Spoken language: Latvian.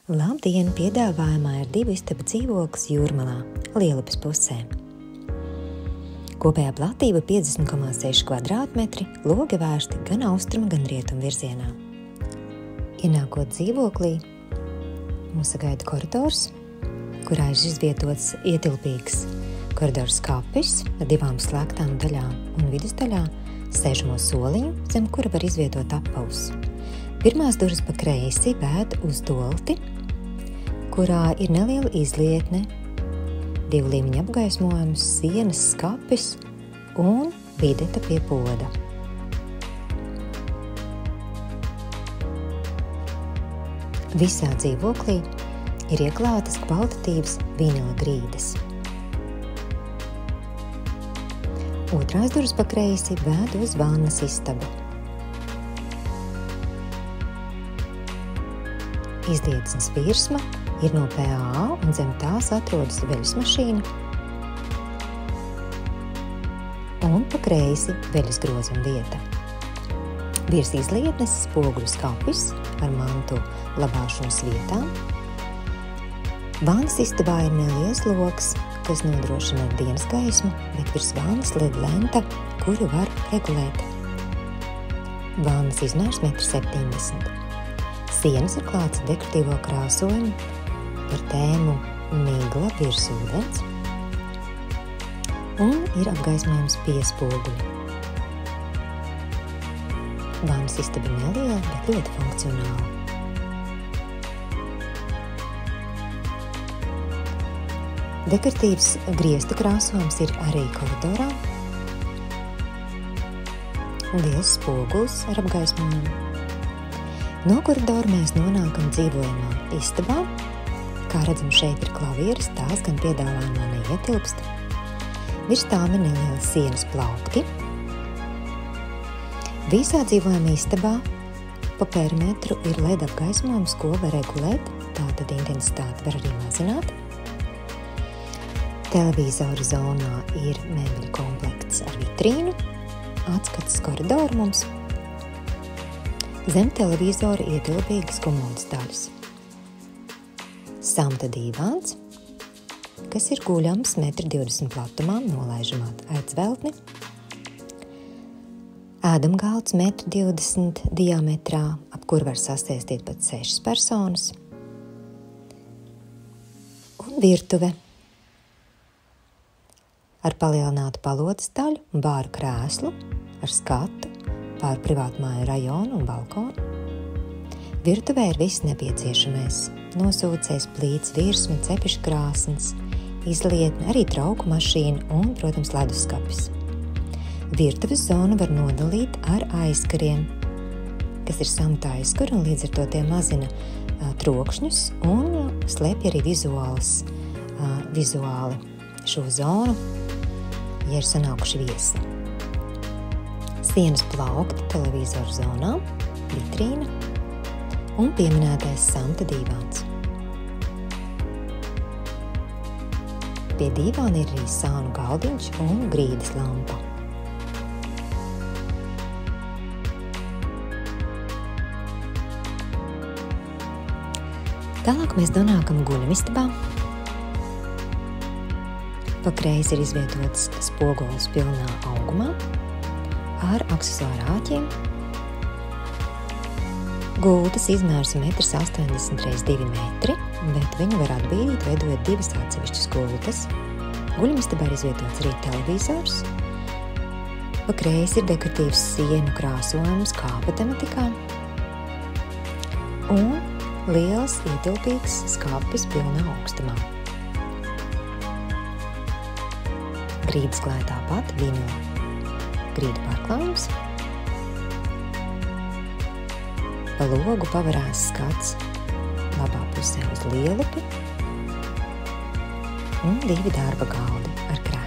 Labdien! Piedāvājumā ir 2 istabu dzīvoklis Jūrmalā, Lielupes pusē. Kopējā platība 50,6 kvadrātmetri, logi vērsti gan austrumu, gan rietumu virzienā. Ienākot dzīvoklī, mūs sagaida koridors, kurā ir izvietots ietilpīgs koridors skapis ar 2 slēgtām daļām un vidusdaļā sēžamo soliņu, zem kura var izvietot apavus. Pirmās durvis pa kreisi vēd uz dolti, kurā ir neliela izlietne, 2 līmeņa apgaismojums, sienas, skapis un videta pie poda. Visā dzīvoklī ir ieklātas kvalitatīvas vinila grīdas. Otrās durvis pa kreisi vēd uz vannas istabu. Izlietas virsma ir no PAA un zem tās atrodas veļas mašīna un pa kreisi veļas grozuma vieta. Virs izlietnes spoguļu skapis ar mantu labāšanas vietām. Vannas istabā ir neliels logs, kas nodrošina dienas gaismu, bet virs vannas lied lenta, kuru var regulēt. Vannas izmērs 1,70 m. Sienas ir klāts dekoratīvo krāsojumu ar tēmu migla virs ūdens un ir apgaismojums piespoguļi. Vannas istaba neliela, bet ļoti funkcionāla. Dekoratīvs griezta krāsojums ir arī koridorā. Liels spogulis ar apgaismojumu. No koridora mēs nonākam dzīvojamā istabā. Kā redzam, šeit ir klavieres, tās gan piedāvājumā neietilpst. Virs tām ir nelielas sienas plaukti. Visā dzīvojamā istabā pa perimetru ir LED apgaismojums, ko var regulēt, tātad intensitāti var arī mazināt. Televizoru zonā ir mēbeļu komplekts ar vitrīnu, atskats koridoru mums. Zem televizora ietilpīgas komodas daļas. Samta divāns, kas ir guļams 1,20 m platumā, nolaižamā aizveltni. Ēdamgalds 1,20 m diametrā, ap kur var sasēstīt pat 6 personas. Un virtuve ar palielinātu palotes daļu un bāru krēslu ar skatu pār privātmāju rajonu un balkonu. Virtuvē ir viss nepieciešamais. Nosūcējs plīts virsma, cepiša krāsns, izlietne, arī trauku mašīna un, protams, leduskapis. Virtuves zonu var nodalīt ar aizkariem, kas ir samta aizkari un līdz ar to tie mazina trokšņus un slēpj arī vizuāli šo zonu, ja ir sanākuši viesi. Sienas plaukti televizoru zonā, vitrīna un pieminētais samta divāns. Pie divāna ir arī sānu galdiņš un grīdas lampa. Tālāk mēs nonākam guļamistabā. Pa kreisi ir izvietots spogulis pilnā augumā ar aksesuāru āķiem. Gultas izmērs 1,80 m x 2 m, bet viņu var atbīdīt, veidojot 2 atsevišķas gultas. Guļamistabā ir izvietots arī televizors. Pa kreisi ir dekoratīvs sienu krāsojums kāpa tematikā un liels ietilpīgs skapis pilnā augstumā. Grīdas klāja tāpat vinila grīdu pārklājums. Pa logu pavarās skats labā pusē uz Lielupi un 2 darba galdi ar krēsliem.